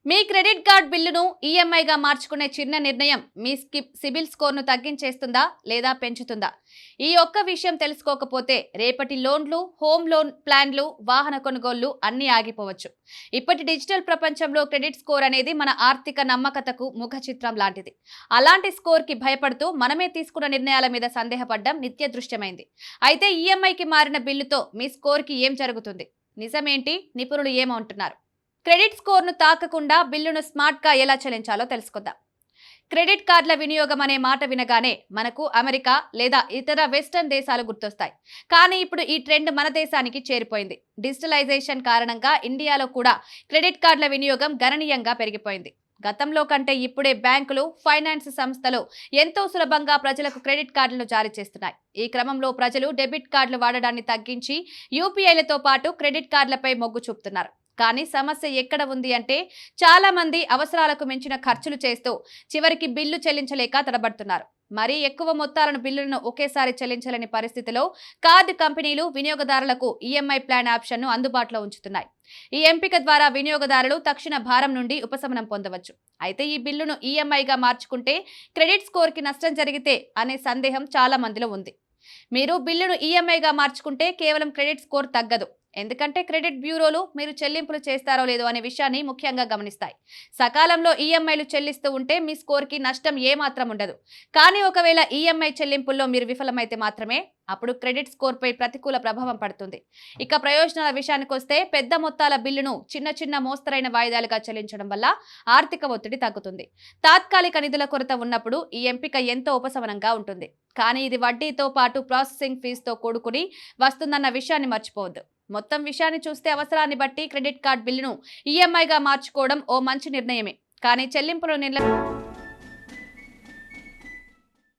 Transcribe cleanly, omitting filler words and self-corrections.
మీ credit card బిల్లును ఈఎంఐగా మార్చుకునే చిన్న నిర్ణయం మీ సిబిల్ స్కోర్ను తగ్గించేస్తుందా లేదా పెంచుతుందా? ఈ ఒక్క విషయం తెలుసుకోకపోతే రేపటి లోన్లు, హోమ్ లోన్ ప్లాన్లు, వాహన కొనుగోళ్లు అన్నీ ఆగిపోవచ్చు. ఇప్పటి డిజిటల్ ప్రపంచంలో క్రెడిట్ స్కోర్ అనేది మన ఆర్థిక నమ్మకతకు ముఖ చిత్రం లాంటిది. అలాంటి స్కోర్కి భయపడుతూ మనమే తీసుకున్న నిర్ణయాల మీద సందేహపడ్డం నిత్య దృశ్యమైంది. అయితే ఈఎంఐకి మారిన బిల్లుతో మీ స్కోర్కి ఏం జరుగుతుంది? నిజమేంటి? నిపుణులు ఏమంటున్నారు? క్రెడిట్ స్కోర్ను తాకకుండా బిల్లును స్మార్ట్గా ఎలా చెల్లించాలో తెలుసుకుందాం. క్రెడిట్ కార్డుల వినియోగం అనే మాట వినగానే మనకు అమెరికా లేదా ఇతర వెస్టర్న్ దేశాలు గుర్తొస్తాయి. కానీ ఇప్పుడు ఈ ట్రెండ్ మన దేశానికి చేరిపోయింది. డిజిటలైజేషన్ కారణంగా ఇండియాలో కూడా క్రెడిట్ కార్డుల వినియోగం గణనీయంగా పెరిగిపోయింది. గతంలో కంటే ఇప్పుడే బ్యాంకులు, ఫైనాన్స్ సంస్థలు ఎంతో సులభంగా ప్రజలకు క్రెడిట్ కార్డులను జారీ చేస్తున్నాయి. ఈ క్రమంలో ప్రజలు డెబిట్ కార్డులు వాడడాన్ని తగ్గించి యూపీఐలతో పాటు క్రెడిట్ కార్డులపై మొగ్గు చూపుతున్నారు. కానీ సమస్య ఎక్కడ ఉంది అంటే చాలా మంది అవసరాలకు మించిన ఖర్చులు చేస్తూ చివరికి బిల్లు చెల్లించలేక తడబడుతున్నారు. మరీ ఎక్కువ మొత్తాలను బిల్లులను ఒకేసారి చెల్లించలేని పరిస్థితిలో కార్డు కంపెనీలు వినియోగదారులకు ఈఎంఐ ప్లాన్ ఆప్షన్ను అందుబాటులో ఉంచుతున్నాయి. ఈ ఎంపిక ద్వారా వినియోగదారులు తక్షణ భారం నుండి ఉపశమనం పొందవచ్చు. అయితే ఈ బిల్లును ఈఎంఐగా మార్చుకుంటే క్రెడిట్ స్కోర్కి నష్టం జరిగితే అనే సందేహం చాలా మందిలో ఉంది. మీరు బిల్లును ఈఎంఐగా మార్చుకుంటే కేవలం క్రెడిట్ స్కోర్ తగ్గదు. ఎందుకంటే క్రెడిట్ బ్యూరోలు మీరు చెల్లింపులు చేస్తారో లేదో అనే విషయాన్ని ముఖ్యంగా గమనిస్తాయి. సకాలంలో ఈఎంఐలు చెల్లిస్తూ ఉంటే మీ స్కోర్కి నష్టం ఏమాత్రం ఉండదు. కానీ ఒకవేళ ఈఎంఐ చెల్లింపుల్లో మీరు విఫలమైతే మాత్రమే అప్పుడు క్రెడిట్ స్కోర్పై ప్రతికూల ప్రభావం పడుతుంది. ఇక ప్రయోజనాల విషయానికి వస్తే పెద్ద మొత్తాల బిల్లును చిన్న చిన్న మోస్తరైన వాయిదాలుగా చెల్లించడం వల్ల ఆర్థిక ఒత్తిడి తగ్గుతుంది. తాత్కాలిక నిధుల కొరత ఉన్నప్పుడు ఈ ఎంపిక ఎంతో ఉపశమనంగా ఉంటుంది. కానీ ఇది వడ్డీతో పాటు ప్రాసెసింగ్ ఫీజుతో కూడుకుని వస్తుందన్న విషయాన్ని మర్చిపోవద్దు. మొత్తం విషయాన్ని చూస్తే అవసరాన్ని బట్టి క్రెడిట్ కార్డ్ బిల్లును ఈఎంఐగా మార్చుకోవడం ఓ మంచి నిర్ణయమే. కానీ చెల్లింపుల